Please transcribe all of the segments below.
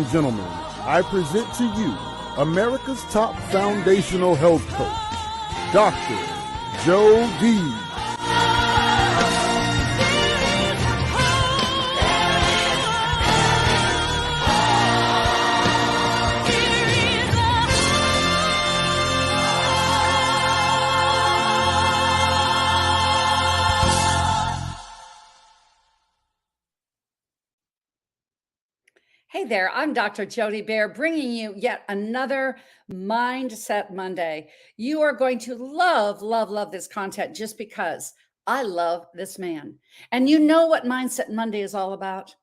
and gentlemen, I present to you America's top foundational health coach, Dr. Joe D. Hey there, I'm Dr. Jody Bear, bringing you yet another Mindset Monday. You are going to love this content just because I love this man. And you know what Mindset Monday is all about?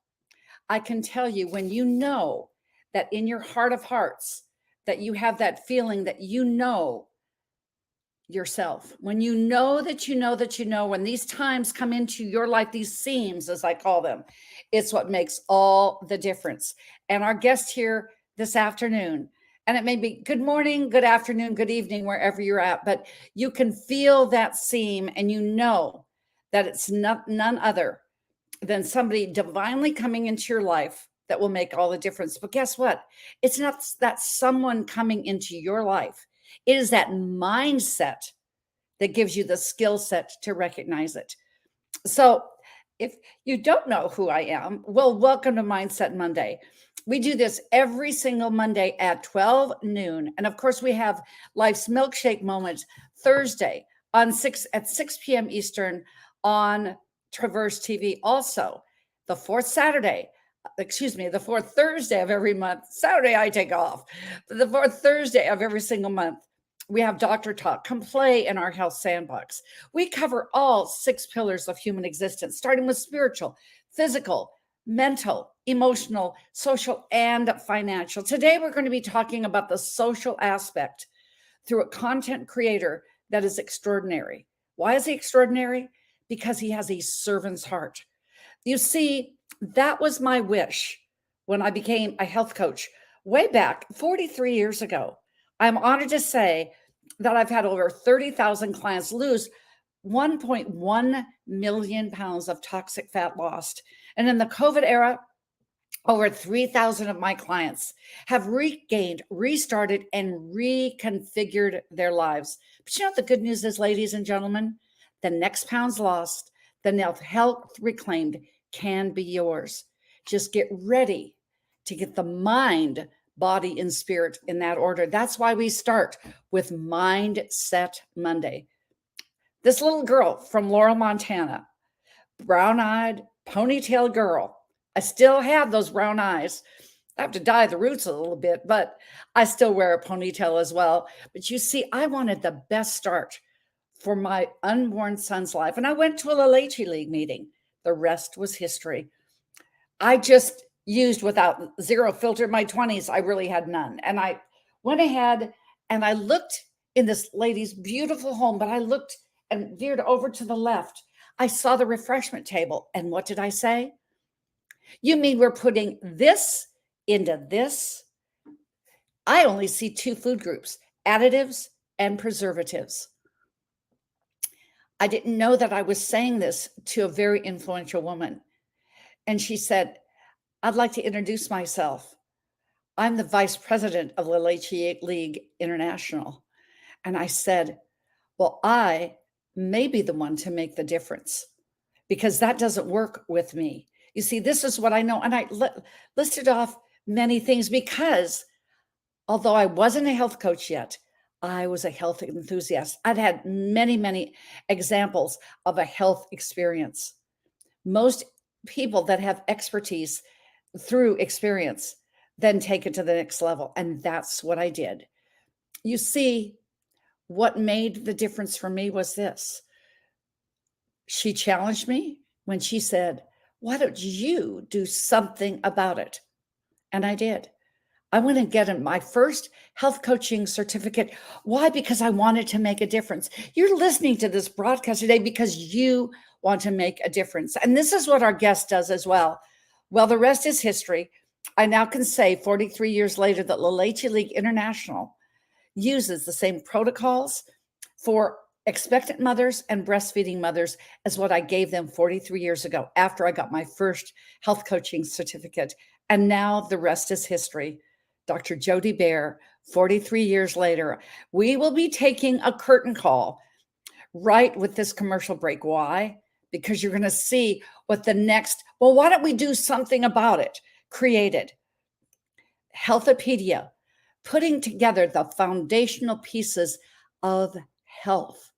I can tell you, when you know that in your heart of hearts, that you have that feeling that you know yourself, when you know that you know that you know, when these times come into your life, these seams, as I call them, it's what makes all the difference. And our guest here this afternoon, and it may be good morning, good afternoon, good evening, wherever you're at, but you can feel that seam and you know that it's none other than somebody divinely coming into your life that will make all the difference. But guess what? It's not that someone coming into your life. It is that mindset that gives you the skill set to recognize it. So if you don't know who I am, well, welcome to Mindset Monday. We do this every single Monday at 12 noon. And of course, we have Life's Milkshake Moment Thursday at 6 p.m. Eastern on Traverse TV. Also, the fourth Thursday of every month. Saturday, I take off. But the fourth Thursday of every single month, we have Doctor Talk. Come play in our health sandbox. We cover all 6 pillars of human existence, starting with spiritual, physical, mental, emotional, social, and financial. Today, we're going to be talking about the social aspect through a content creator that is extraordinary. Why is he extraordinary? Because he has a servant's heart. You see, that was my wish when I became a health coach way back 43 years ago. I'm honored to say that I've had over 30,000 clients lose 1.1 million pounds of toxic fat lost. And in the COVID era, over 3,000 of my clients have regained, restarted, and reconfigured their lives. But you know what the good news is, ladies and gentlemen? The next pounds lost, the health reclaimed can be yours. Just get ready to get the mind, body, and spirit in that order. That's why we start with Mindset Monday. This little girl from Laurel, Montana, brown-eyed, ponytail girl. I still have those brown eyes. I have to dye the roots a little bit, but I still wear a ponytail as well. But you see, I wanted the best start for my unborn son's life. And I went to a La Leche League meeting. The rest was history. I just used without zero filter. My 20s, I really had none. And I went ahead and I looked in this lady's beautiful home, but I looked and veered over to the left. I saw the refreshment table. And what did I say? You mean we're putting this into this? I only see 2 food groups, additives and preservatives. I didn't know that I was saying this to a very influential woman. And she said, I'd like to introduce myself. I'm the vice president of La Leche League International. And I said, well, I may be the one to make the difference because that doesn't work with me. You see, this is what I know. And I listed off many things because although I wasn't a health coach yet, I was a health enthusiast. I'd had many examples of a health experience. Most people that have expertise through experience then take it to the next level. And that's what I did. You see, what made the difference for me was this. She challenged me when she said, why don't you do something about it? And I did. I went and got my first health coaching certificate. Why? Because I wanted to make a difference. You're listening to this broadcast today because you want to make a difference. And this is what our guest does as well. Well, the rest is history. I now can say 43 years later that La Leche League International uses the same protocols for expectant mothers and breastfeeding mothers as what I gave them 43 years ago after I got my first health coaching certificate And now the rest is history. Dr. Jody Bear, 43 years later, we will be taking a curtain call right with this commercial break. Why? Because you're going to see what the next, well, why don't we do something about it? Created Healthopedia, putting together the foundational pieces of health.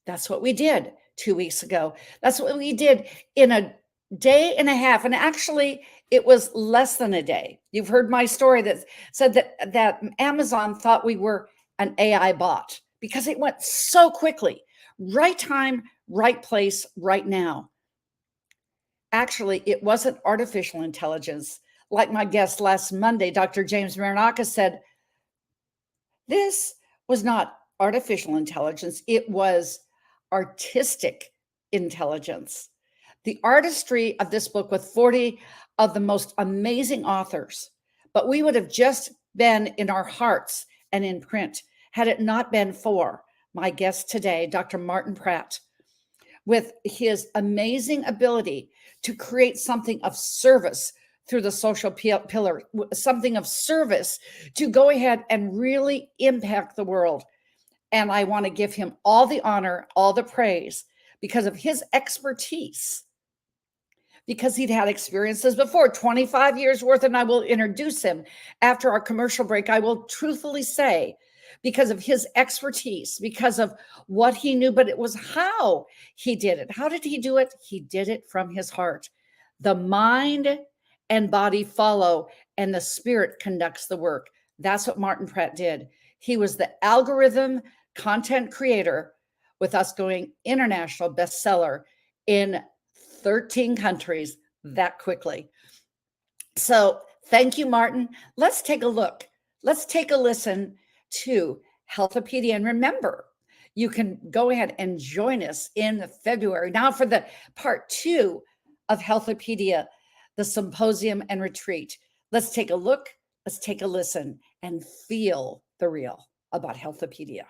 That's what we did 2 weeks ago. That's what we did in a day and a half. And actually, it was less than a day. You've heard my story that said that Amazon thought we were an AI bot because it went so quickly. Right time, right place, right now. Actually, it wasn't artificial intelligence. Like my guest last Monday, Dr. James Marinakis said, this was not artificial intelligence. It was artistic intelligence. The artistry of this book with 40 of the most amazing authors, but we would have just been in our hearts and in print had it not been for my guest today, Dr. Martin Pratt, with his amazing ability to create something of service through the social pillar, something of service to go ahead and really impact the world. And I want to give him all the honor, all the praise because of his expertise, because he'd had experiences before, 25 years worth. And I will introduce him after our commercial break. I will truthfully say, because of his expertise, because of what he knew, but it was how he did it. How did he do it? He did it from his heart. The mind and body follow, and the spirit conducts the work. That's what Martin Pratt did. He was the algorithm content creator with us going international bestseller in 13 countries that quickly. So thank you, Martin. Let's take a look. Let's take a listen to Healthopedia. And remember, you can go ahead and join us in February. Now for the part 2 of Healthopedia, the symposium and retreat. Let's take a look, let's take a listen, and feel the real about Healthopedia.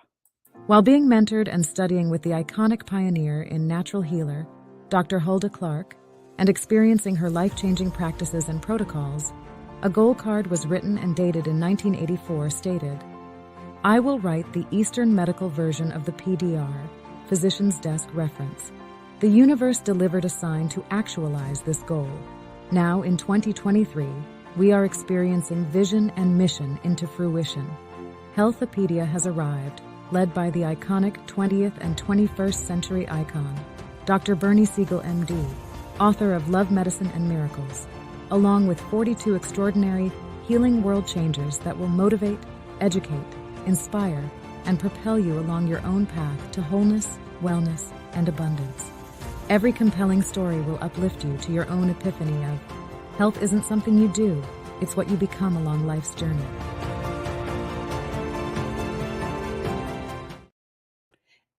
While being mentored and studying with the iconic pioneer in natural healer, Dr. Hulda Clark, and experiencing her life-changing practices and protocols, a goal card was written and dated in 1984 stated, "I will write the Eastern medical version of the PDR, Physician's Desk Reference. The universe delivered a sign to actualize this goal. Now in 2023, we are experiencing vision and mission into fruition. Healthopedia has arrived, led by the iconic 20th and 21st century icon, Dr. Bernie Siegel, MD, author of Love, Medicine, and Miracles, along with 42 extraordinary healing world changers that will motivate, educate, inspire, and propel you along your own path to wholeness, wellness, and abundance. Every compelling story will uplift you to your own epiphany of health isn't something you do, it's what you become along life's journey."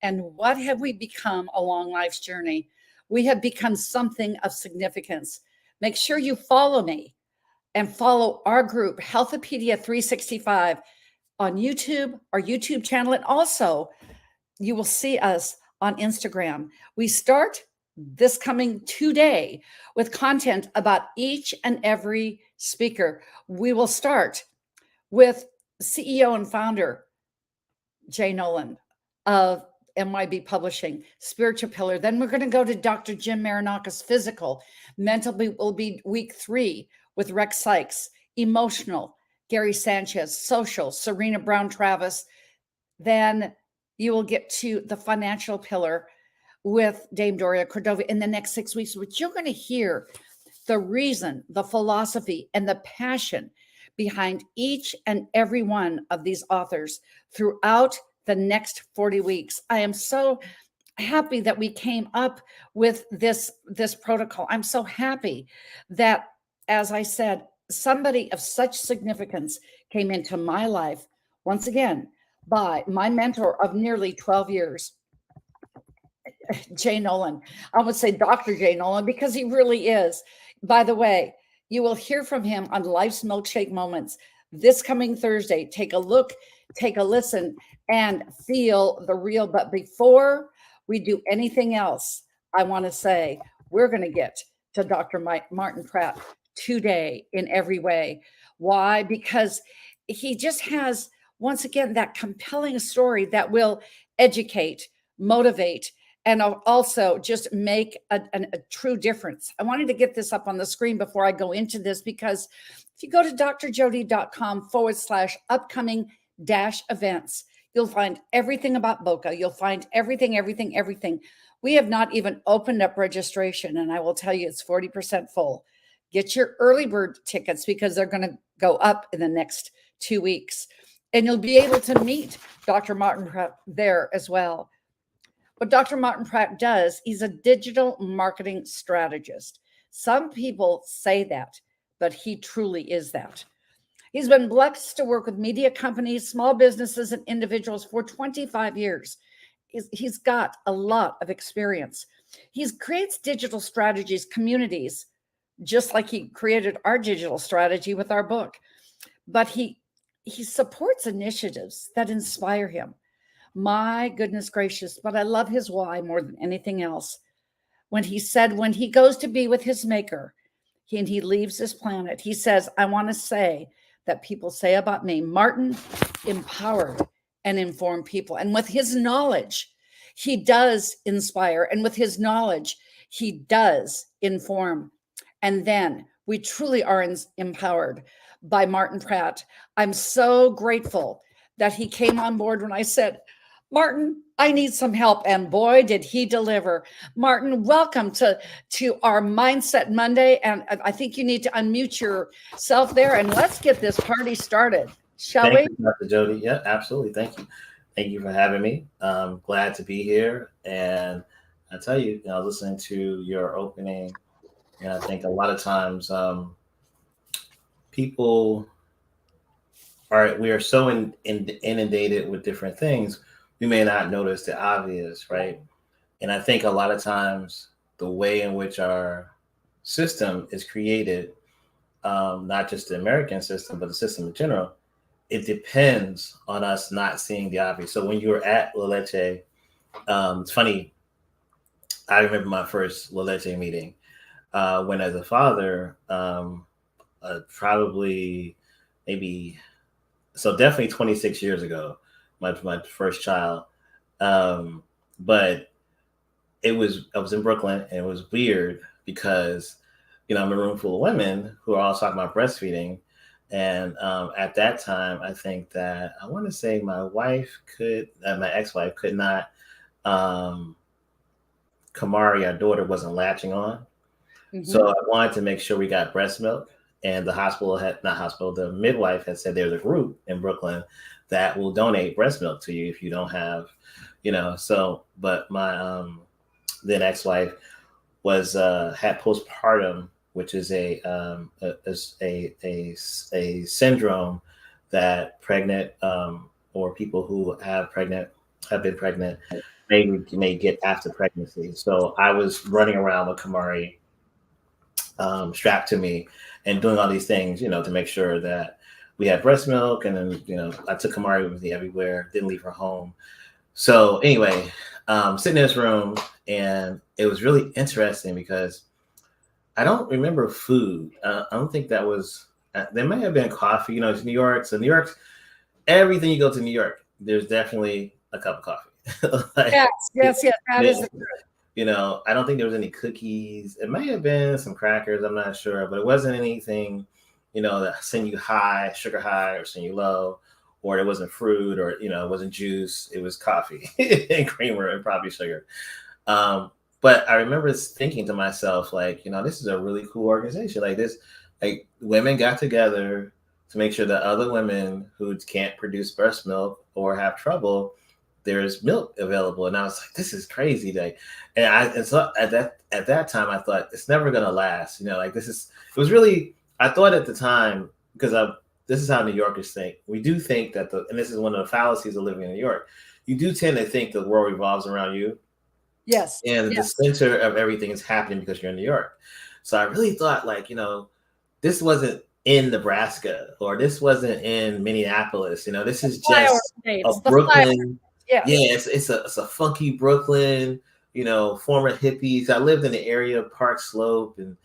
And what have we become along life's journey? We have become something of significance. Make sure you follow me and follow our group, Healthopedia 365, on YouTube, our YouTube channel. And also, you will see us on Instagram. We start this coming today with content about each and every speaker. We will start with CEO and founder Jay Nolan of MYB Publishing, Spiritual Pillar. Then we're going to go to Dr. Jim Marinakis, Physical. Mental will be week 3 with Rex Sykes. Emotional, Gary Sanchez. Social, Serena Brown Travis. Then you will get to the Financial Pillar with Dame Doria Cordova in the next 6 weeks, which you're going to hear the reason, the philosophy, and the passion behind each and every one of these authors throughout the next 40 weeks. I am so happy that we came up with this protocol. I'm so happy that, as I said, somebody of such significance came into my life, once again, by my mentor of nearly 12 years, Jay Nolan. I would say Dr. Jay Nolan because he really is. By the way, you will hear from him on Life's Milkshake Moments this coming Thursday. Take a look, take a listen, and feel the real. But before we do anything else, I want to say we're going to get to Dr. Martin Pratt today in every way. Why? Because he just has, once again, that compelling story that will educate, motivate, and also just make a true difference. I wanted to get this up on the screen before I go into this, because if you go to drjody.com/upcoming events, you'll find everything about Boca. You'll find everything. We have not even opened up registration, and I will tell you it's 40% full. Get your early bird tickets because they're going to go up in the next 2 weeks. And you'll be able to meet Dr. Martin Pratt there as well. What Dr. Martin Pratt does, he's a digital marketing strategist. Some people say that, but he truly is that. He's been blessed to work with media companies, small businesses, and individuals for 25 years. He's got a lot of experience. He creates digital strategies, communities, just like he created our digital strategy with our book. But he supports initiatives that inspire him. My goodness gracious, but I love his why more than anything else. When he said, when he goes to be with his maker, he leaves this planet, he says, I want to say that people say about me, Martin empowered and informed people. And with his knowledge, he does inspire. And with his knowledge, he does inform. And then we truly are empowered by Martin Pratt. I'm so grateful that he came on board when I said, Martin, I need some help. And boy, did he deliver. Martin, welcome to our Mindset Monday. And I think you need to unmute yourself there and let's get this party started, shall we? Thank you, Dr. Jody. Yeah, absolutely. Thank you. Thank you for having me. I'm glad to be here. And I tell you, listening to your opening, and I think a lot of times people we are so inundated with different things, we may not notice the obvious, right? And I think a lot of times the way in which our system is created, not just the American system, but the system in general, it depends on us not seeing the obvious. So when you were at La Leche, it's funny, I remember my first La Leche meeting when as a father, probably maybe, so definitely 26 years ago, my first child. But I was in Brooklyn, and it was weird because, I'm in a room full of women who are all talking about breastfeeding. And at that time, I think that I want to say my ex-wife could not, Kamari, our daughter, wasn't latching on. Mm-hmm. So I wanted to make sure we got breast milk. And the midwife had said there's a group in Brooklyn that will donate breast milk to you if you don't have, but my then ex-wife had postpartum, which is a syndrome that pregnant or people who have been pregnant may get after pregnancy. So I was running around with Kamari strapped to me and doing all these things, to make sure that we had breast milk. And then, I took Kamari with me everywhere, didn't leave her home. So anyway, sitting in this room, and it was really interesting because I don't remember food. I don't think that was, there may have been coffee, it's New York. So New York's, everything you go to New York, there's definitely a cup of coffee. Yes. That is the truth. I don't think there was any cookies. It may have been some crackers. I'm not sure, but it wasn't anything, that send you high, sugar high, or send you low, or it wasn't fruit, or, it wasn't juice. It was coffee and creamer and probably sugar. But I remember thinking to myself, this is a really cool organization. Women got together to make sure that other women who can't produce breast milk or have trouble, there's milk available. And I was like, this is crazy. And so at that time, I thought it's never going to last. It was really, I thought at the time, because this is how New Yorkers think. We do think that and this is one of the fallacies of living in New York. You do tend to think the world revolves around you. Yes. And the center of everything is happening because you're in New York. So I really thought this wasn't in Nebraska, or this wasn't in Minneapolis. This is just a Brooklyn. Yes. Yeah, it's a funky Brooklyn, former hippies. I lived in the area of Park Slope, and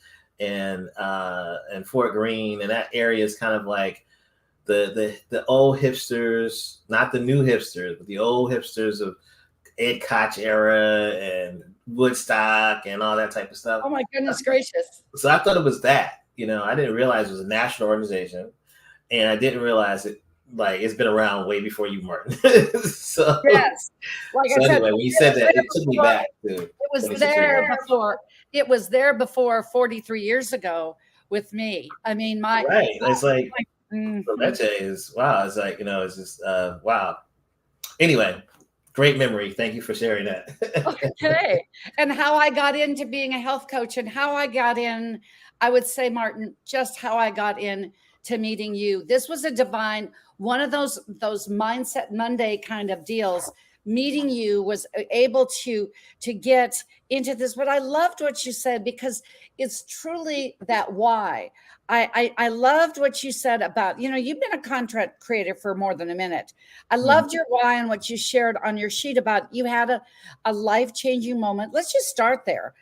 and Fort Greene, and that area is kind of like the old hipsters, not the new hipsters, but the old hipsters of Ed Koch era and Woodstock and all that type of stuff. Oh my goodness gracious. So I thought it was that, I didn't realize it was a national organization, and I didn't realize it, like, it's been around way before you, Martin. So yes, like so I said, anyway, when you said that, it took me back to it was there before. It was there before 43 years ago with me. I mean, it's like mhm. Leche is wow. It's like, it's just wow. Anyway, great memory. Thank you for sharing that. Okay. And how I got into being a health coach and how I got in, I would say, Martin, just how I got in to meeting you. This was a divine, one of those Mindset Monday kind of deals. Meeting you was able to get into this. But I loved what you said, because it's truly that why. I loved what you said about, you've been a content creator for more than a minute. I loved your why and what you shared on your sheet about you had a life-changing moment. Let's just start there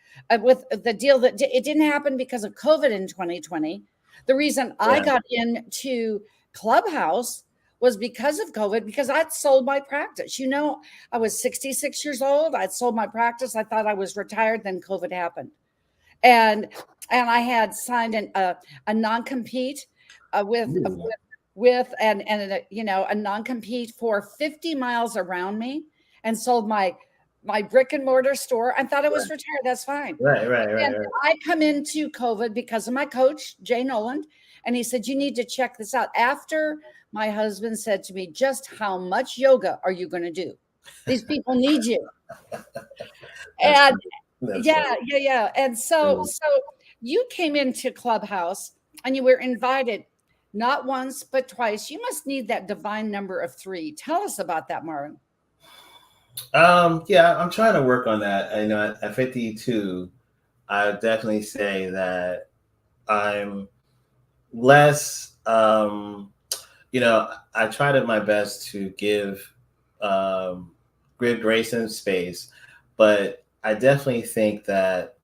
with the deal that it didn't happen because of COVID in 2020. The reason I got into Clubhouse was because of COVID, because I'd sold my practice. I was 66 years old. I'd sold my practice. I thought I was retired. Then COVID happened. And I had signed a non-compete with a non-compete for 50 miles around me, and sold my brick and mortar store. I thought I was retired. That's fine. Right. I come into COVID because of my coach, Jay Noland, and he said, you need to check this out. After my husband said to me, just how much yoga are you going to do? These people need you. And yeah. And so you came into Clubhouse and you were invited not once, but twice. You must need that divine number of 3. Tell us about that, Marvin. Yeah, I'm trying to work on that. I know at 52, I would definitely say that I'm less, I try to my best to give grace and space, but I definitely think that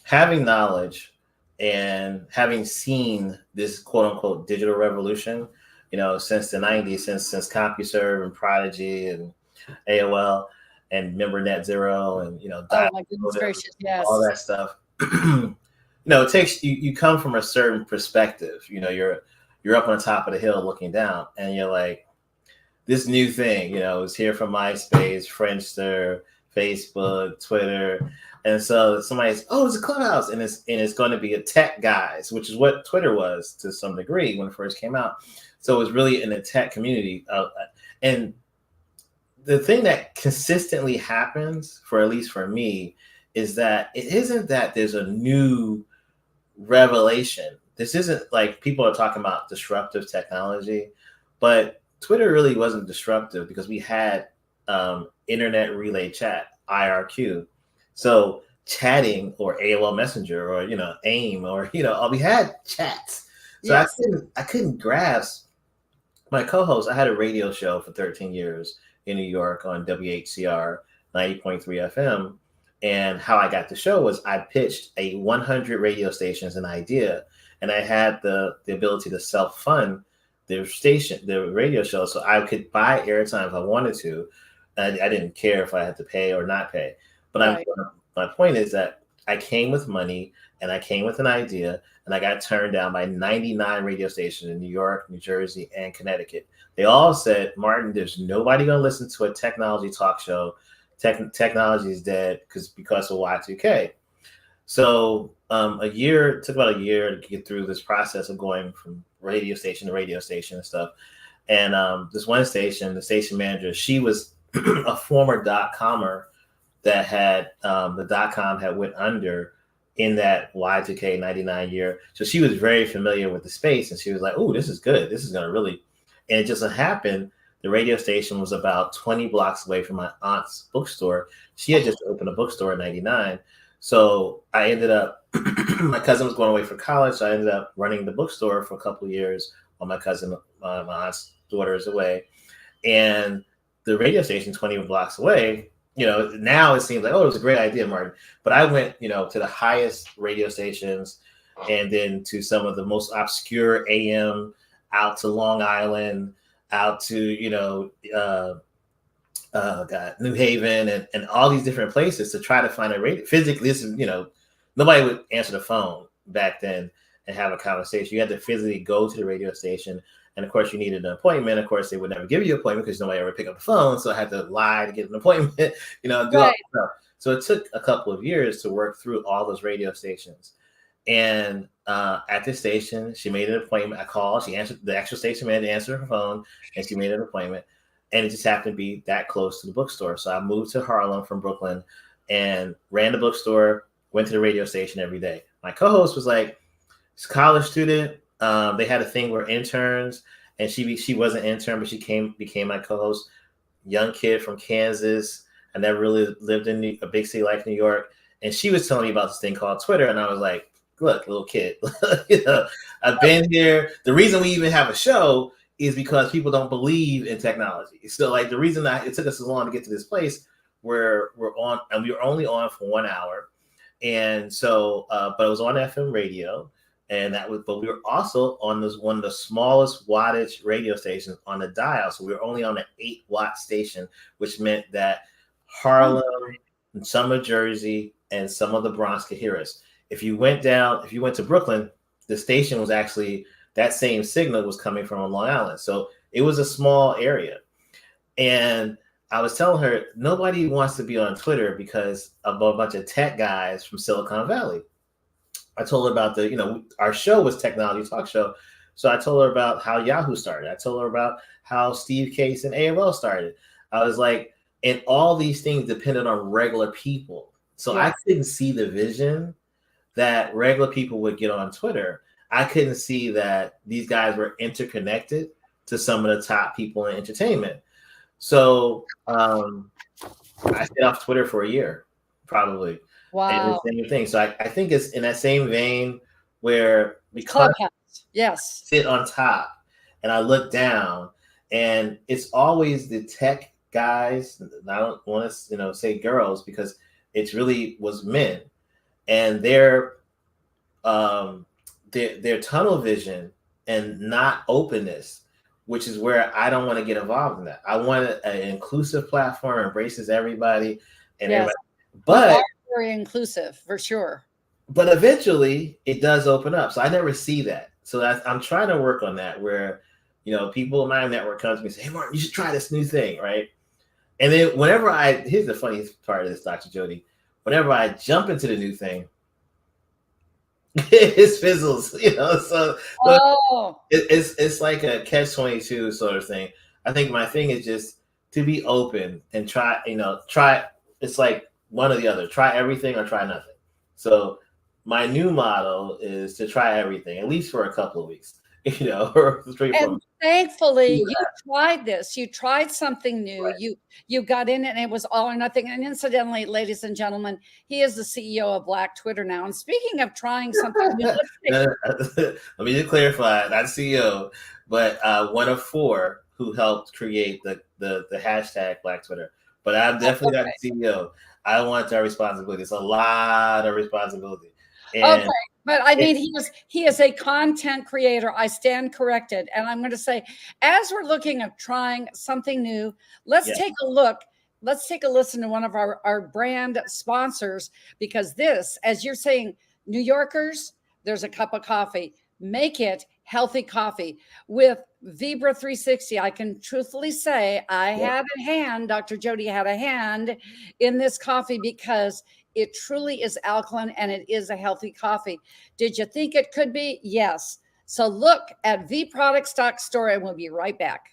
having knowledge and having seen this quote unquote digital revolution, since the 90s, since CompuServe and Prodigy and AOL and remember Net Zero and oh my goodness gracious, yes, all that stuff. It takes you come from a certain perspective. You're up on the top of the hill looking down, and you're like, this new thing, is here from MySpace, Friendster, Facebook, Twitter. And so somebody's, it's a Clubhouse, and it's going to be a tech guys, which is what Twitter was to some degree when it first came out. So it was really in the tech community. And the thing that consistently happens, at least for me, is that it isn't that there's a new revelation. This isn't like people are talking about disruptive technology, but Twitter really wasn't disruptive because we had internet relay chat, IRQ. So chatting, or AOL Messenger, or AIM, or we had chats. So yes. I couldn't grasp. My co-host, I had a radio show for 13 years in New York on WHCR 90.3 FM. And how I got the show was I pitched 100 radio stations an idea, and I had the ability to self-fund the radio show, so I could buy airtime if I wanted to. I didn't care if I had to pay or not pay. But right. My point is that I came with money, and I came with an idea, and I got turned down by 99 radio stations in New York, New Jersey, and Connecticut. They all said, Martin, there's nobody going to listen to a technology talk show. Technology is dead because of Y2K. So it took about a year to get through this process of going from radio station to radio station and stuff. And this one station, the station manager, she was a former .comer that had the .com had went under in that Y2K 99 year. So she was very familiar with the space, and she was like, oh, this is good. This is going to really, and it just happened. The radio station was about 20 blocks away from my aunt's bookstore. She had just opened a bookstore in 99. So I ended up, my cousin was going away for college. So I ended up running the bookstore for a couple of years while my aunt's daughter is away. And the radio station 20 blocks away, now it seems like, it was a great idea, Martin. But I went, to the highest radio stations, and then to some of the most obscure AM, out to Long Island, out to, New Haven, and all these different places to try to find a radio. Physically, this is, nobody would answer the phone back then and have a conversation. You had to physically go to the radio station. And of course, you needed an appointment. Of course, they would never give you an appointment because nobody ever picked up the phone. So I had to lie to get an appointment, do all that stuff. So it took a couple of years to work through all those radio stations. And at the station, she made an appointment. I called. She answered. The actual station man answered her phone, and she made an appointment. And it just happened to be that close to the bookstore. So I moved to Harlem from Brooklyn and ran the bookstore, went to the radio station every day. My co-host was like, she's a college student. They had a thing where interns, and she was an intern, but she became my co-host. Young kid from Kansas. I never really lived in a big city like New York. And she was telling me about this thing called Twitter. And I was like, look, little kid, I've been here. The reason we even have a show is because people don't believe in technology. So like the reason that it took us so long to get to this place where we're on, and we were only on for 1 hour. And so, but it was on FM radio. And but we were also on one of the smallest wattage radio stations on the dial. So we were only on an 8-watt station, which meant that Harlem, and some of Jersey, and some of the Bronx could hear us. If you went to Brooklyn, the station was actually, that same signal was coming from Long Island. So it was a small area. And I was telling her, nobody wants to be on Twitter because of a bunch of tech guys from Silicon Valley. I told her about our show was Technology Talk Show. So I told her about how Yahoo started. I told her about how Steve Case and AOL started. I was like, and all these things depended on regular people. So I couldn't see the vision that regular people would get on Twitter. I couldn't see that these guys were interconnected to some of the top people in entertainment. So I stayed off Twitter for a year, probably. Wow. And the same thing. So I think it's in that same vein where because I sit on top and I look down, and it's always the tech guys. I don't want to say girls, because it really was men, and their tunnel vision and not openness, which is where I don't want to get involved in that. I want an inclusive platform, embraces everybody and everybody. But very inclusive for sure. But eventually it does open up. So I never see that. So I'm trying to work on that, where people in my network come to me and say, hey Martin, you should try this new thing, right? And then here's the funniest part of this, Dr. Jody. Whenever I jump into the new thing, it fizzles, so it's like a catch-22 sort of thing. I think my thing is just to be open and try. It's like one or the other. Try everything or try nothing. So my new model is to try everything, at least for a couple of weeks, or 3 and thankfully you tried this. You tried something new. Right. You got in it, and it was all or nothing. And incidentally, ladies and gentlemen, he is the CEO of Black Twitter now. And speaking of trying something new, let me just clarify, not CEO, but one of 4 who helped create the hashtag Black Twitter. But I'm definitely not the CEO. I want that responsibility. It's a lot of responsibility. And but I mean, he is a content creator. I stand corrected. And I'm going to say, as we're looking at trying something new, let's take a look. Let's take a listen to one of our brand sponsors, because this, as you're saying, New Yorkers, there's a cup of coffee. Make it healthy coffee with Vibra 360. I can truthfully say I had a hand, Dr. Jody had a hand in this coffee, because it truly is alkaline and it is a healthy coffee. Did you think it could be? Yes. So look at vproducts.store and we'll be right back.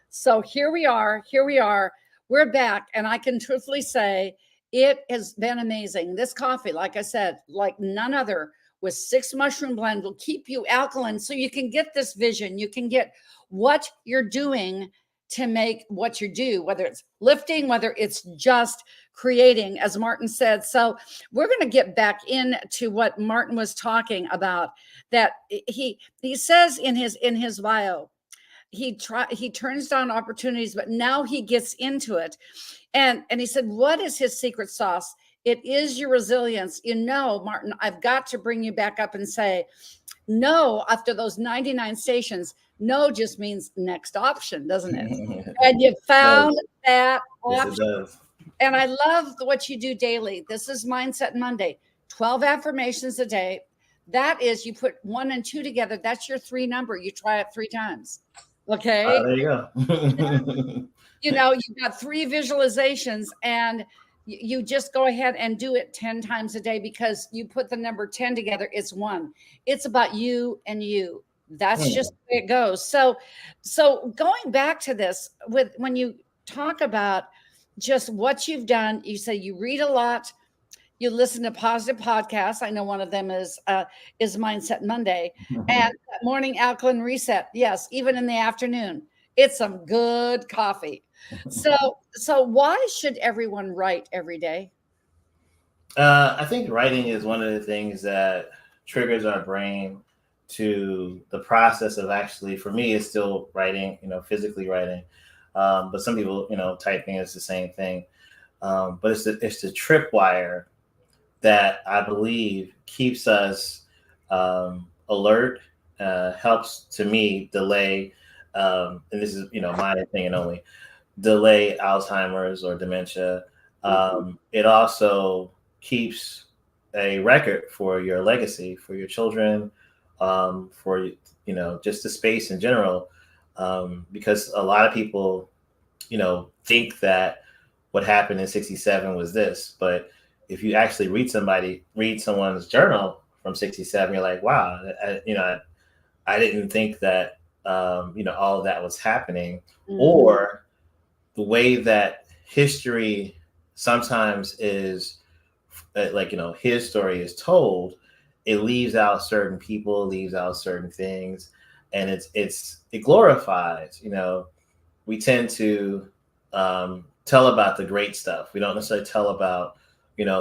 So here we are, we're back. And I can truthfully say It has been amazing. This coffee, like I said, like none other, with 6 mushroom blend, will keep you alkaline so you can get this vision. You can get what you're doing to make what you do, whether it's lifting, whether it's just creating, as Martin said. So we're going to get back into what Martin was talking about, that he says in his bio, he turns down opportunities, but now he gets into it. And he said, what is his secret sauce? It is your resilience. Martin, I've got to bring you back up and say, no, after those 99 stations, no just means next option, doesn't it? And you found that option. Yes, it does. And I love what you do daily. This is Mindset Monday, 12 affirmations a day. That is, you put 1 and 2 together. That's your 3 number. You try it 3 times. Okay. There you go. You've got 3 visualizations, and you just go ahead and do it 10 times a day, because you put the number 10 together. It's 1. It's about you and you. That's just the way it goes. So going back to this, when you talk about just what you've done, you say you read a lot, you listen to positive podcasts. I know one of them is Mindset Monday, and morning alkaline reset. Yes, even in the afternoon, it's some good coffee. So why should everyone write every day? I think writing is one of the things that triggers our brain to the process of, actually, for me, it's still writing, physically writing. But some people, typing is the same thing. But it's the tripwire that I believe keeps us alert, helps, to me, delay, and this is, my opinion only, delay Alzheimer's or dementia. It also keeps a record for your legacy, for your children, for, just the space in general. Because a lot of people, think that what happened in 67 was this, but if you actually read someone's journal from 67, you're like, wow, I didn't think that, all of that was happening. Or the way that history sometimes is, his story is told, it leaves out certain people, leaves out certain things, and it glorifies. We tend to tell about the great stuff. We don't necessarily tell about,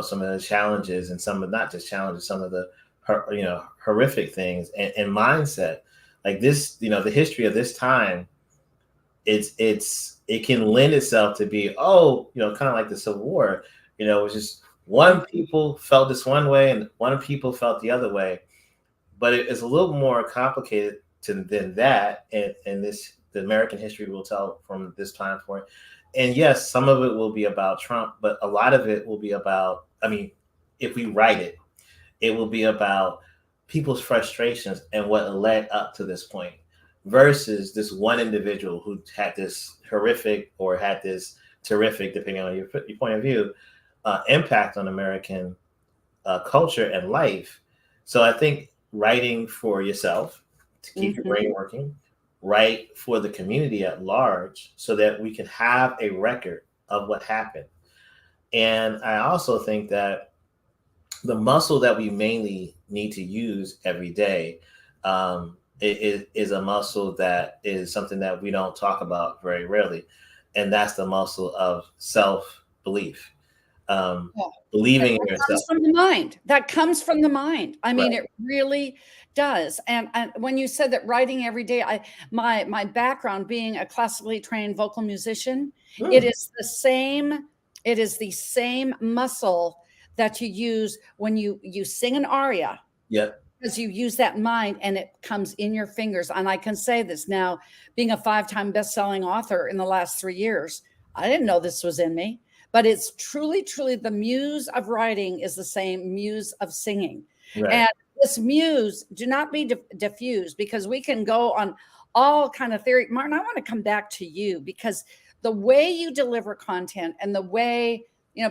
some of the challenges, and not just challenges, some of the horrific things and mindset. Like this, the history of this time, it can lend itself to be, kind of like the Civil War. It was just one people felt this one way and one people felt the other way, but it's a little more complicated than that. And the American history will tell from this time forward. And yes, some of it will be about Trump, but a lot of it will be about, if we write it, it will be about people's frustrations and what led up to this point, versus this one individual who had this horrific or had this terrific, depending on your point of view, impact on American culture and life. So I think writing for yourself to keep your brain working, write for the community at large, so that we can have a record of what happened. And I also think that the muscle that we mainly need to use every day is a muscle that is something that we don't talk about very rarely. And that's the muscle of self-belief. Believing in yourself. Comes from the mind. That comes from the mind. It really does. And when you said that writing every day, my background being a classically trained vocal musician, it is the same muscle that you use when you sing an aria. Yep. Because you use that mind and it comes in your fingers. And I can say this now, being a 5-time best-selling author in the last 3 years, I didn't know this was in me. But it's truly, truly, the muse of writing is the same muse of singing. Right. And this muse, do not be diffused, because we can go on all kind of theory. Martin, I want to come back to you, because the way you deliver content and the way,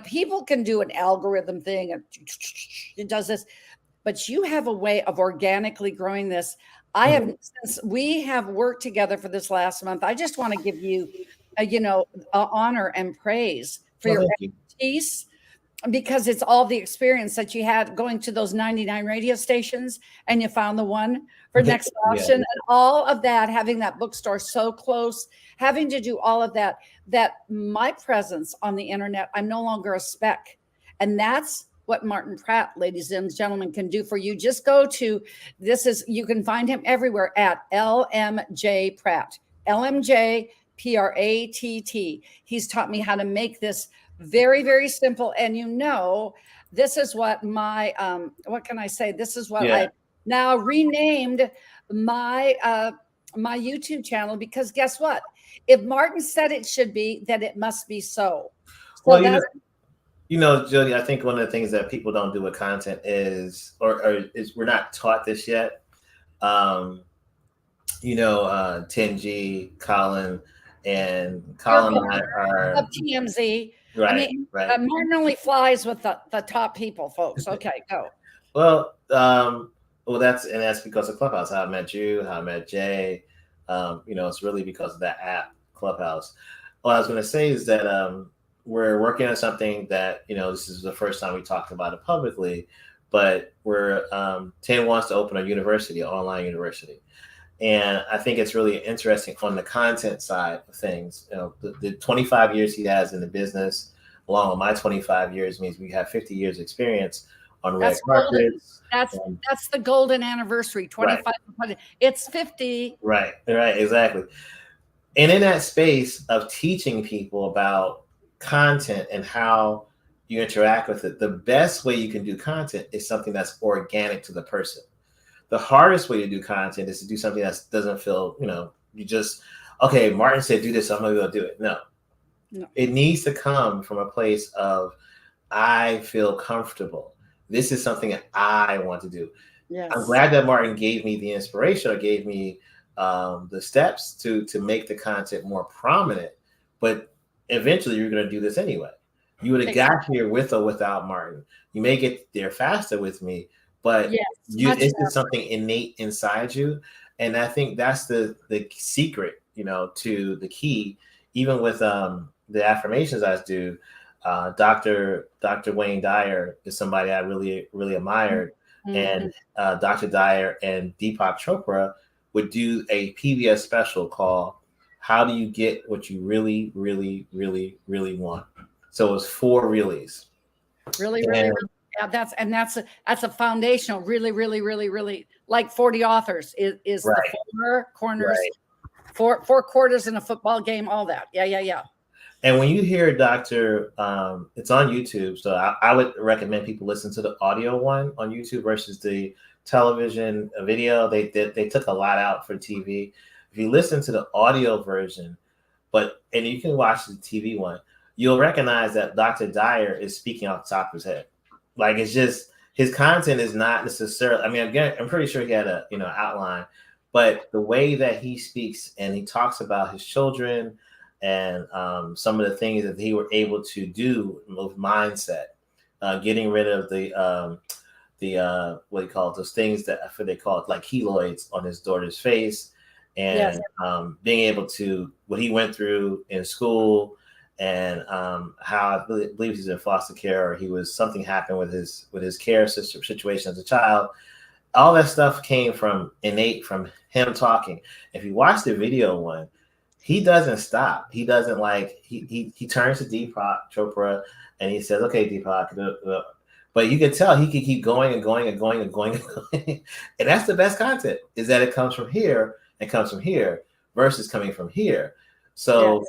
people can do an algorithm thing and it does this, but you have a way of organically growing this. Since we have worked together for this last month, I just want to give you, honor and praise for your expertise, because it's all the experience that you had going to those 99 radio stations and you found the one for next option and all of that, having that bookstore so close, having to do all of that, that my presence on the internet, I'm no longer a speck. And that's what Martin Pratt, ladies and gentlemen, can do for you. Just go to, you can find him everywhere at LMJ Pratt, LMJ Pratt. He's taught me how to make this very, very simple. And this is what my, what can I say? This is what I now renamed my, my YouTube channel, because guess what? If Martin said it should be, then it must be so. Well, Jody, I think one of the things that people don't do with content is, or is we're not taught this yet. 10G, Colin and I are up TMZ. Right, I mean, right. Martin only flies with the top people, folks. Okay, go. Well, that's because of Clubhouse. How I met you, how I met Jay. It's really because of that app, Clubhouse. What I was going to say is that we're working on something that, this is the first time we talked about it publicly, but we're 10 wants to open a university, an online university. And I think it's really interesting on the content side of things. The 25 years he has in the business, along with my 25 years, means we have 50 years experience on red carpets. That's the golden anniversary, 25. Right. It's 50. Right, exactly. And in that space of teaching people about content and how you interact with it, the best way you can do content is something that's organic to the person. The hardest way to do content is to do something that doesn't feel, you just, okay, Martin said do this, so I'm going to go do it. No. It needs to come from a place of, I feel comfortable. This is something that I want to do. Yes. I'm glad that Martin gave me the inspiration, or gave me the steps to make the content more prominent. But eventually you're going to do this anyway. You would have got here with or without Martin. You may get there faster with me, but it's just something innate inside you. And I think that's the secret, to the key. Even with the affirmations I do, Dr. Wayne Dyer is somebody I really, really admired. Mm-hmm. And Dr. Dyer and Deepak Chopra would do a PBS special called How Do You Get What You Really, Really, Really, Really Want? So it was 4 reallys. Really. Yeah, that's a foundational, really, really, really, really, like 40 authors is right. The 4 corners, right. 4 quarters in a football game, all that. Yeah. And when you hear Dr. It's on YouTube, so I would recommend people listen to the audio one on YouTube versus the television video. They took a lot out for TV. If you listen to the audio version, and you can watch the TV one, you'll recognize that Dr. Dyer is speaking off the top of his head. Like, it's just, his content is not necessarily, I mean, again, I'm pretty sure he had a, outline, but the way that he speaks and he talks about his children and some of the things that he were able to do with mindset, getting rid of the what do you call it? Those things that I feel they call it like keloids on his daughter's face, and being able to, what he went through in school, and how I believe he's in foster care, or something happened with his care situation as a child. All that stuff came from innate, from him talking. If you watch the video one, he doesn't stop. He doesn't he turns to Deepak Chopra and he says, okay, Deepak, but you can tell he can keep going and going and going and going and going. And that's the best content, is that it comes from here and comes from here versus coming from here. So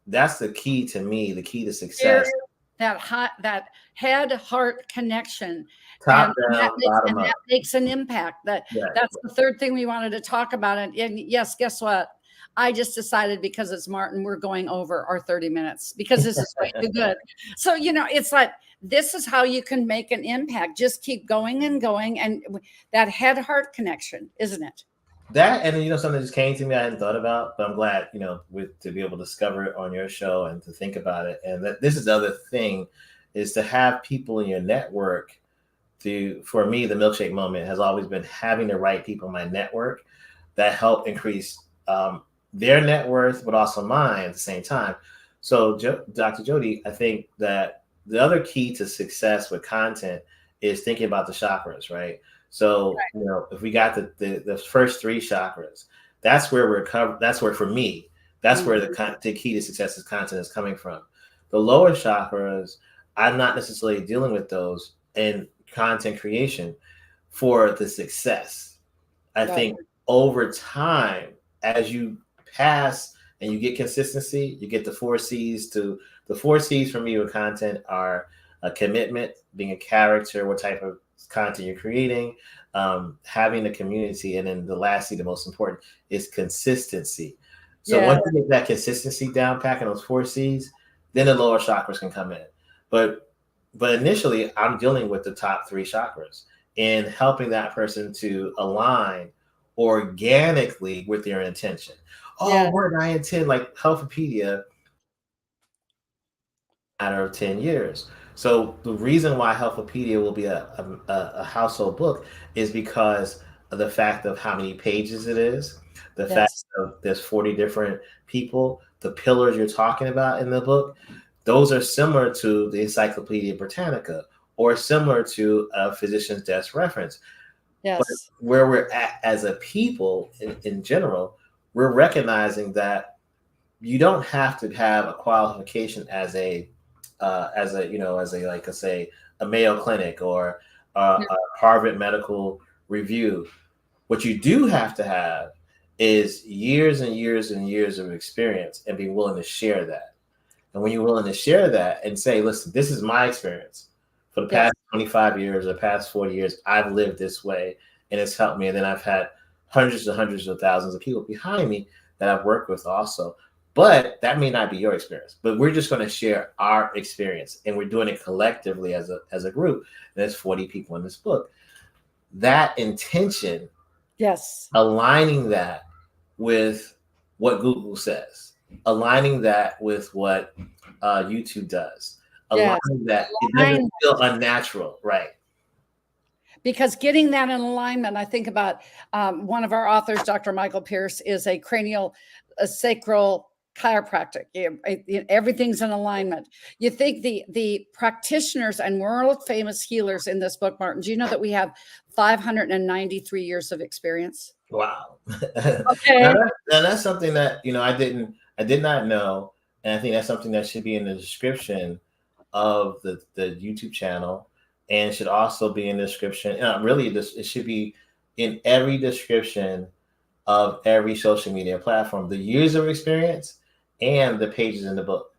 that's the key to me, the key to success. That head-heart connection. Top down, bottom up. That makes an impact. That's the third thing we wanted to talk about. And yes, guess what? I just decided, because it's Martin, we're going over our 30 minutes because this is way too good. So, it's like, this is how you can make an impact. Just keep going and going. And that head-heart connection, isn't it? That, and something just came to me I hadn't thought about, but I'm glad, to be able to discover it on your show and to think about it. And this is the other thing, is to have people in your network. For me, the milkshake moment has always been having the right people in my network that help increase their net worth, but also mine at the same time. So, Dr. Jody, I think that the other key to success with content is thinking about the chakras, right? So, you know, if we got the first three chakras, that's where we're covered. That's where, for me, that's where the key to success is content is coming from. The lower chakras, I'm not necessarily dealing with those in content creation for the success. I think over time, as you pass and you get consistency, you get the 4 C's. The 4 C's for me with content are a commitment, being a character, what type of content you're creating, having a community, and then the last C, the most important, is consistency. So once you get that consistency down, packing those 4 C's, then the lower chakras can come in. But initially, I'm dealing with the top 3 chakras and helping that person to align organically with their intention. Oh, what did I intend? Like Healthopedia, matter of 10 years. So the reason why Healthopedia will be a household book is because of the fact of how many pages it is, the fact of there's 40 different people, the pillars you're talking about in the book. Those are similar to the Encyclopedia Britannica or similar to a physician's desk reference. Yes. But where we're at as a people in general, we're recognizing that you don't have to have a qualification as a Mayo Clinic or a Harvard Medical Review. What you do have to have is years and years and years of experience and be willing to share that. And when you're willing to share that and say, listen, this is my experience for the past 25 years or past 40 years, I've lived this way and it's helped me. And then I've had hundreds and hundreds of thousands of people behind me that I've worked with also. But that may not be your experience, but we're just going to share our experience, and we're doing it collectively as a group. And there's 40 people in this book. That intention, aligning that with what Google says, aligning that with what YouTube does, aligning that it doesn't feel unnatural, right? Because getting that in alignment, I think about one of our authors, Dr. Michael Pierce, is a sacral chiropractic. Everything's in alignment. You think the practitioners and world famous healers in this book, Martin, do you know that we have 593 years of experience? Wow. Okay. Now that's something that, I did not know. And I think that's something that should be in the description of the YouTube channel, and should also be in the description. It should be in every description of every social media platform, the years of experience and the pages in the book.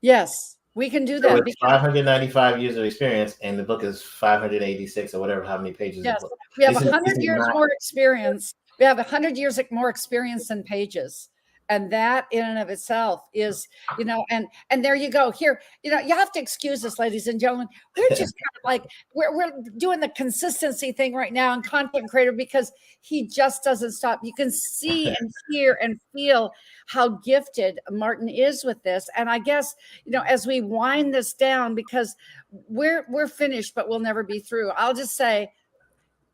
Yes, we can do that. So it's 595 years of experience, and the book is 586 or whatever, how many pages. Yes, the book. We have 100 years more experience. We have 100 years more experience than pages. And that in and of itself is, and there you go. Here, you have to excuse us, ladies and gentlemen. We're just kind of like, we're doing the consistency thing right now in Content Creator because he just doesn't stop. You can see and hear and feel how gifted Martin is with this. And I guess, as we wind this down, because we're finished, but we'll never be through. I'll just say,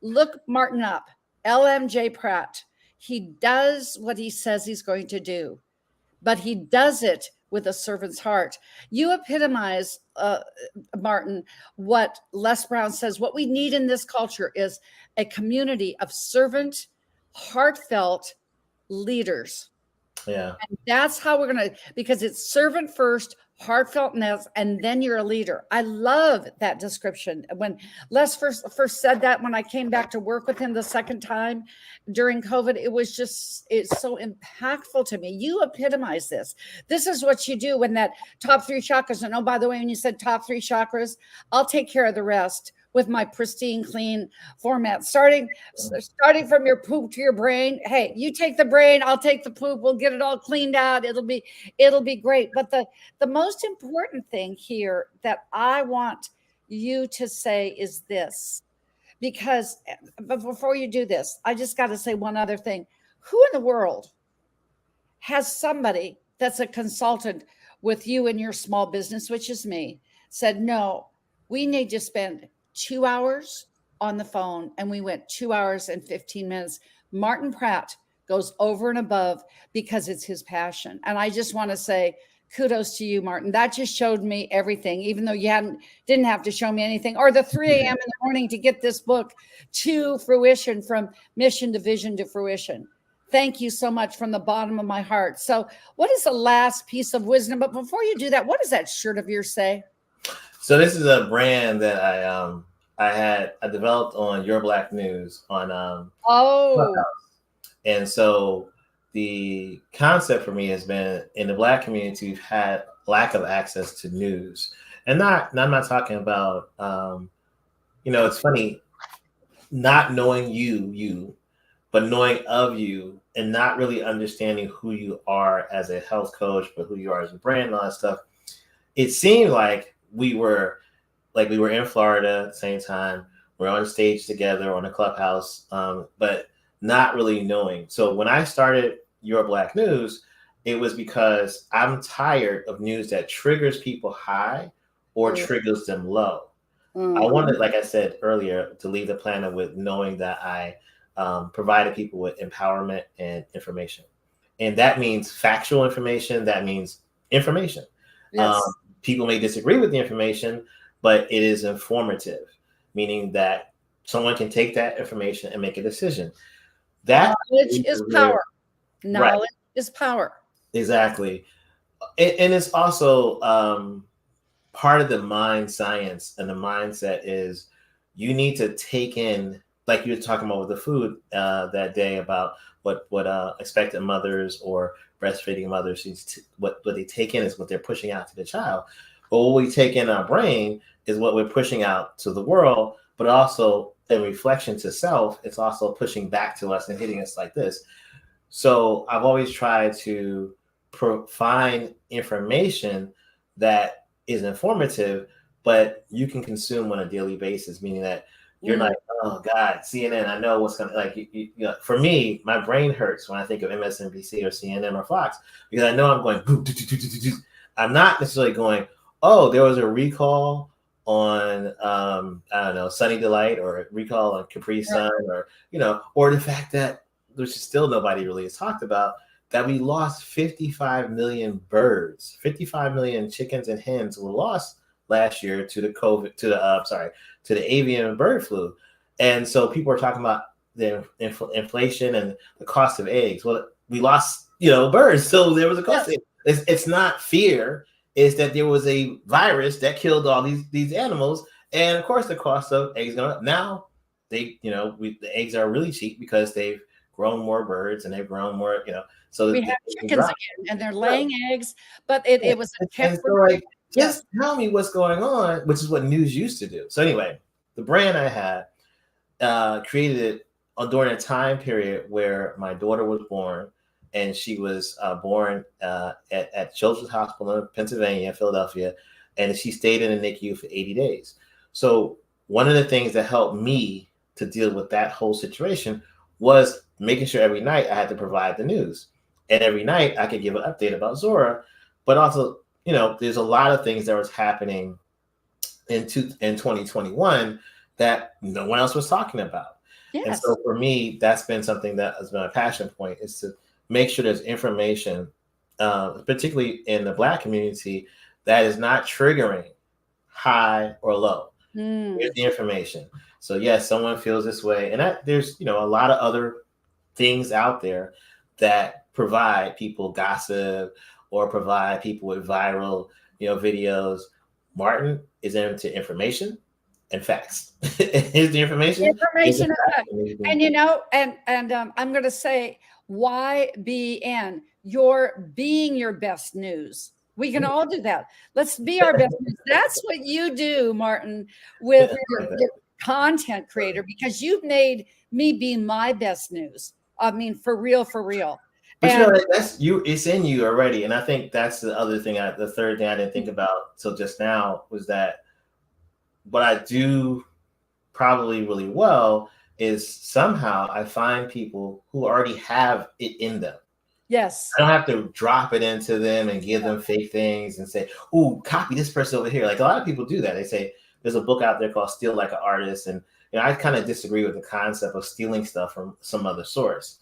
look Martin up, LMJ Pratt. He does what he says he's going to do, but he does it with a servant's heart. You epitomize, Martin, what Les Brown says. What we need in this culture is a community of servant, heartfelt leaders. Yeah. And that's how we're going to, because it's servant first, heartfeltness, and then you're a leader. I love that description. When Les first said that, when I came back to work with him the second time during COVID, it's so impactful to me. You epitomize this. This is what you do when that top 3 chakras. And oh, by the way, when you said top 3 chakras, I'll take care of the rest with my pristine, clean format, starting from your poop to your brain. Hey, you take the brain, I'll take the poop. We'll get it all cleaned out. It'll be great. But the most important thing here that I want you to say is this, because but before you do this, I just got to say one other thing. Who in the world has somebody that's a consultant with you in your small business, which is me, said, no, we need to spend 2 hours on the phone, and we went 2 hours and 15 minutes. Martin Pratt goes over and above because it's his passion. And I just want to say kudos to you, Martin. That just showed me everything, even though you didn't have to show me anything, or the 3 a.m. in the morning to get this book to fruition, from mission to vision to fruition. Thank you so much from the bottom of my heart. So what is the last piece of wisdom? But before you do that, what does that shirt of yours say? So this is a brand that I developed on Your Black News on Clubhouse. And so the concept for me has been, in the Black community, we've had lack of access to news. And I'm not talking about, it's funny, not knowing you, but knowing of you and not really understanding who you are as a health coach, but who you are as a brand and all that stuff. It seemed like we were in Florida at the same time. We're on stage together on a Clubhouse, but not really knowing. So when I started Your Black News, it was because I'm tired of news that triggers people high or triggers them low. I wanted, like I said earlier, to leave the planet with knowing that I provided people with empowerment and information. And that means factual information. That means information. Yes. People may disagree with the information, but it is informative, meaning that someone can take that information and make a decision. That knowledge is power. Knowledge is power. Exactly. And it's also part of the mind science, and the mindset is you need to take in, like you were talking about with the food that day, about what expectant mothers or breastfeeding mothers, what they take in is what they're pushing out to the child. But what we take in our brain is what we're pushing out to the world, but also in reflection to self, it's also pushing back to us and hitting us like this. So I've always tried to find information that is informative, but you can consume on a daily basis, meaning that you're like, oh God, CNN, I know what's gonna, like, you know, for me, my brain hurts when I think of MSNBC or CNN or Fox, because I know I'm going, I'm not necessarily going, oh, there was a recall on, I don't know, Sunny Delight, or a recall on Capri Sun, or, or the fact that, which is still nobody really has talked about, that we lost 55 million birds, 55 million chickens and hens were lost last year to the avian bird flu. And so people are talking about the inflation and the cost of eggs. Well, we lost, birds. So there was a cost. Yes. It's not fear. It's that there was a virus that killed all these animals. And of course, the cost of eggs going up. Now the eggs are really cheap because they've grown more birds and they've grown more, so we have chickens again, and they're laying eggs, but it was a temporary. Just tell me what's going on, which is what news used to do. So anyway, the brand I had created it during a time period where my daughter was born, and she was born at Children's Hospital in Pennsylvania, Philadelphia, and she stayed in the NICU for 80 days. So one of the things that helped me to deal with that whole situation was making sure every night I had to provide the news, and every night I could give an update about Zora, but also, there's a lot of things that was happening in 2021 that no one else was talking about. Yes. And so for me, that's been something that has been a passion point, is to make sure there's information, particularly in the Black community, that is not triggering high or low. Here's the information. So yes, someone feels this way. And there's, a lot of other things out there that provide people gossip or provide people with viral, videos. Martin is into information and facts. Here's the information. Information and facts. And I'm going to say, YBN, you're being your best news. We can all do that. Let's be our best news. That's what you do, Martin, with your content creator, because you've made me be my best news. I mean, for real. But that's you. It's in you already, and I think that's the other thing. The third thing I didn't think about till just now was that what I do probably really well is somehow I find people who already have it in them. Yes. I don't have to drop it into them and give them fake things and say, "Ooh, copy this person over here." Like a lot of people do that. They say there's a book out there called "Steal Like an Artist," and I kind of disagree with the concept of stealing stuff from some other source.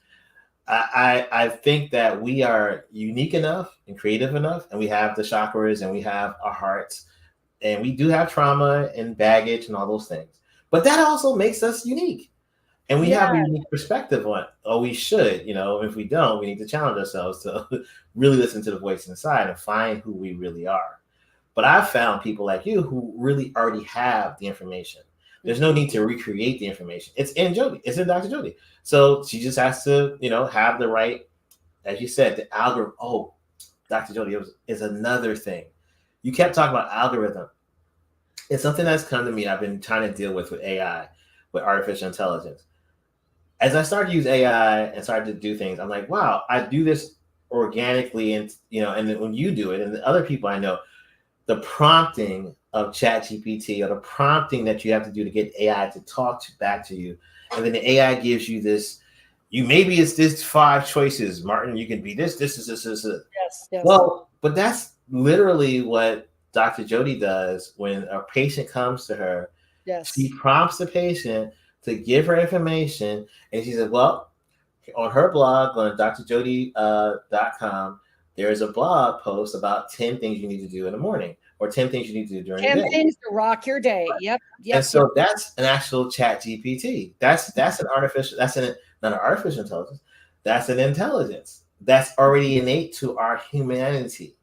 I think that we are unique enough and creative enough, and we have the chakras and we have our hearts, and we do have trauma and baggage and all those things. But that also makes us unique. And we have a unique perspective on it. Oh, we should, if we don't, we need to challenge ourselves to really listen to the voice inside and find who we really are. But I've found people like you who really already have the information. There's no need to recreate the information. It's in Jody. It's in Dr. Jody. So she just has to, have the right, as you said, the algorithm. Oh, Dr. Jody is another thing. You kept talking about algorithm. It's something that's come to me. I've been trying to deal with AI, with artificial intelligence. As I started to use AI and started to do things, I'm like, wow, I do this organically. And, and then when you do it and the other people I know, the prompting of ChatGPT or the prompting that you have to do to get AI to talk back to you. And then the AI gives you this, maybe it's this 5 choices, Martin, you can be this. Yes. Well, but that's literally what Dr. Jody does when a patient comes to her. Yes. She prompts the patient to give her information. And she said, well, on her blog on drjody.com, there is a blog post about 10 things you need to do in the morning or 10 things you need to do during the day. 10 things to rock your day. Right. Yep. And so that's an actual Chat GPT. That's an artificial, not an artificial intelligence. That's an intelligence that's already innate to our humanity,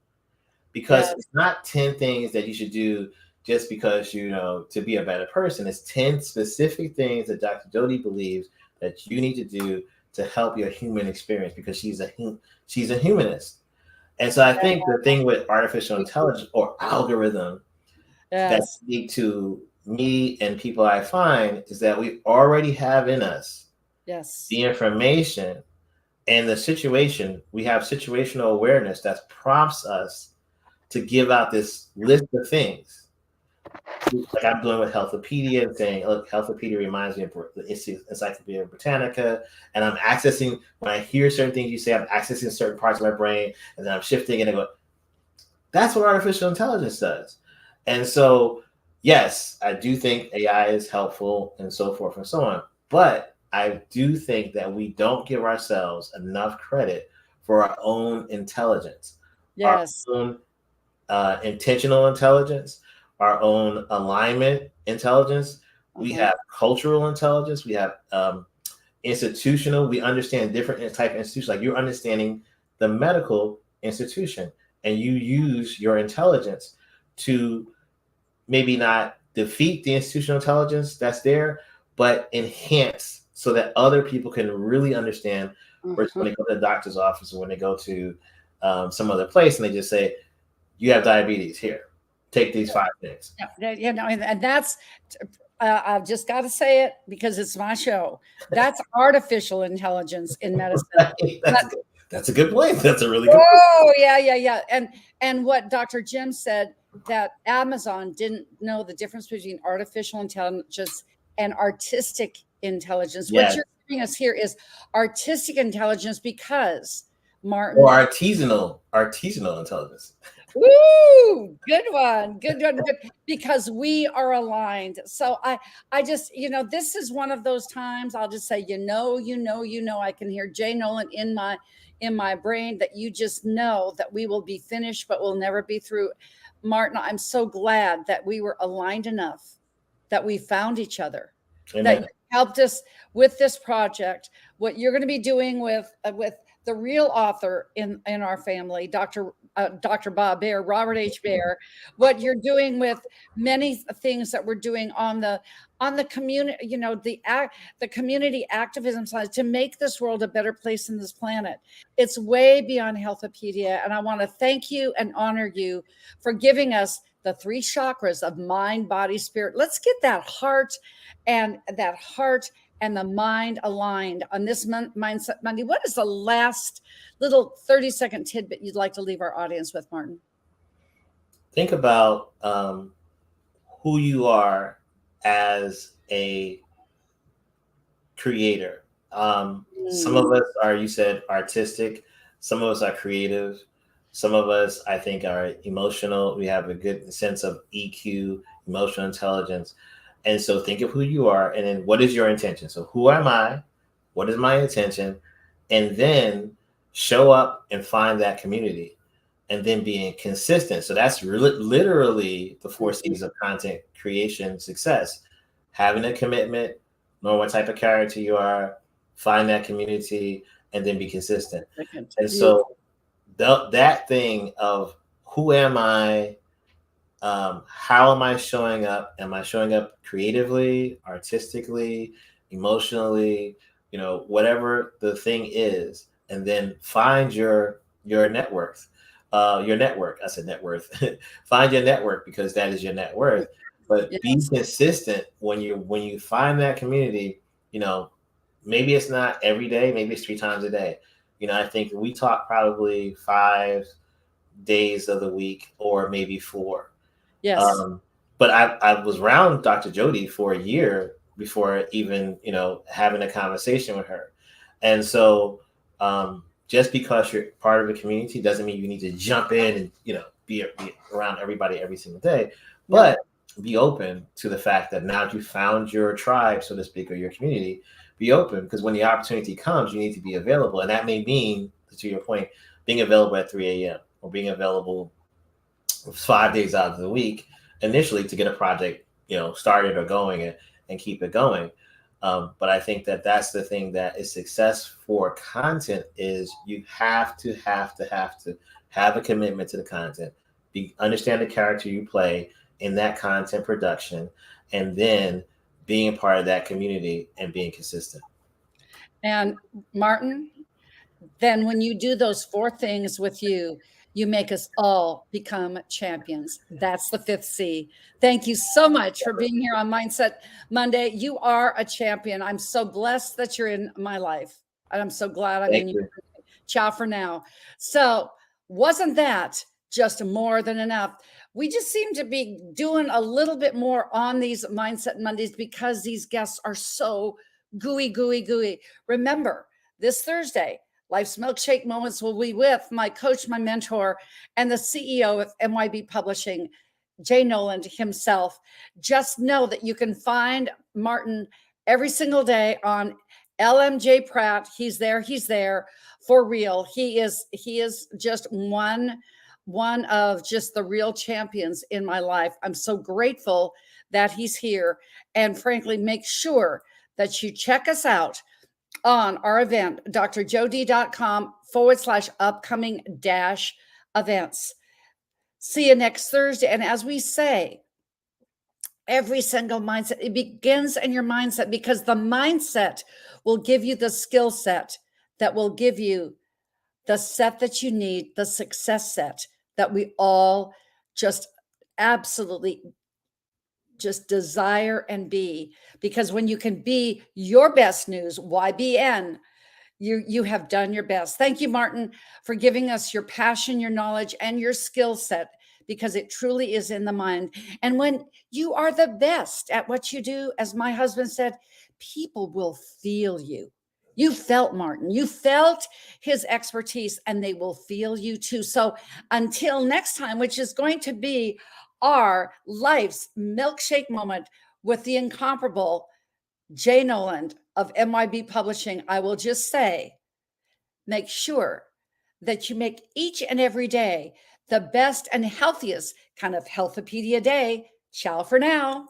because it's not 10 things that you should do just because, to be a better person. It's 10 specific things that Dr. Jody believes that you need to do to help your human experience, because she's a humanist. And so I think the thing with artificial intelligence or algorithm that's unique to me and people I find is that we already have in us the information and the situation. We have situational awareness that prompts us to give out this list of things. Like I'm doing with Healthopedia and saying, look, Healthopedia reminds me of the Encyclopedia Britannica. And I'm accessing, when I hear certain things you say, I'm accessing certain parts of my brain, and then I'm shifting and I go, that's what artificial intelligence does. And so, yes, I do think AI is helpful and so forth and so on. But I do think that we don't give ourselves enough credit for our own intelligence. Yes. Our own intentional intelligence, our own alignment intelligence. We have cultural intelligence. We have institutional. We understand different type of institutions. Like you're understanding the medical institution, and you use your intelligence to maybe not defeat the institutional intelligence that's there, but enhance so that other people can really understand. When they go to the doctor's office or when they go to some other place and they just say, you have diabetes, here, take these 5 things. And that's, I've just got to say it because it's my show. That's artificial intelligence in medicine. That's a good point. That's a really good point. Oh, yeah. And what Dr. Jim said, that Amazon didn't know the difference between artificial intelligence and artistic intelligence. Yes. What you're giving us here is artistic intelligence, because Martin. Or artisanal intelligence. Woo! Good one. Because we are aligned. So I just, this is one of those times I'll just say, I can hear Jay Nolan in my brain, that you just know that we will be finished, but we'll never be through. Martin, I'm so glad that we were aligned enough that we found each other. Amen. That you helped us with this project. What you're going to be doing with the real author in our family, Dr. Bob Baer, Robert H. Baer, what you're doing with many things that we're doing on the community, the community activism side to make this world a better place in this planet. It's way beyond Healthopedia. And I want to thank you and honor you for giving us the 3 chakras of mind, body, spirit. Let's get that heart and the mind aligned on this Mindset Monday. What is the last little 30-second tidbit you'd like to leave our audience with, Martin? Think about who you are as a creator. Some of us are, you said, artistic. Some of us are creative. Some of us, I think, are emotional. We have a good sense of EQ, emotional intelligence. And so think of who you are, and then what is your intention? So who am I? What is my intention? and then show up and find that community, and then being consistent. So that's really literally the 4 C's of content creation success: having a commitment, know what type of character you are, find that community, and then be consistent. And so that thing of who am I, how am I showing up? Am I showing up creatively, artistically, emotionally, whatever the thing is, and then find your net worth. Your network. I said net worth. Find your network, because that is your net worth. But be consistent when you find that community. Maybe it's not every day, maybe it's 3 times a day. I think we talk probably 5 days of the week, or maybe 4. Yes. But I was around Dr. Jody for a year before even, having a conversation with her. And so just because you're part of a community doesn't mean you need to jump in and, be around everybody every single day, but be open to the fact that now that you found your tribe, so to speak, or your community, be open, because when the opportunity comes, you need to be available. And that may mean, to your point, being available at 3 a.m. or being available 5 days out of the week initially to get a project, started or going, and keep it going. But I think that that's the thing that is success for content, is you have to have a commitment to the content, understand the character you play in that content production, and then being a part of that community and being consistent. And Martin, then when you do those 4 things with you make us all become champions. That's the 5th C. Thank you so much for being here on Mindset Monday. You are a champion. I'm so blessed that you're in my life. And I'm so glad I'm in you. Ciao for now. So wasn't that just more than enough? We just seem to be doing a little bit more on these Mindset Mondays because these guests are so gooey. Remember, this Thursday, Life's Milkshake Moments will be with my coach, my mentor, and the CEO of MYB Publishing, Jay Noland himself. Just know that you can find Martin every single day on LMJ Pratt. He's there for real. He is just one of just the real champions in my life. I'm so grateful that he's here. And frankly, make sure that you check us out on our event, drjod.com/upcoming-events. See you next Thursday. And as we say, every single mindset, it begins in your mindset, because the mindset will give you the skill set that will give you the set that you need, the success set that we all just absolutely just desire and be. Because when you can be your best news, YBN, you have done your best. Thank you, Martin, for giving us your passion, your knowledge, and your skill set, because it truly is in the mind. And when you are the best at what you do, as my husband said, people will feel you. You felt Martin, you felt his expertise, and they will feel you too. So until next time, which is going to be our Life's Milkshake Moment with the incomparable Jay Noland of MYB Publishing, I will just say, make sure that you make each and every day the best and healthiest kind of healthopedia day. Ciao for now.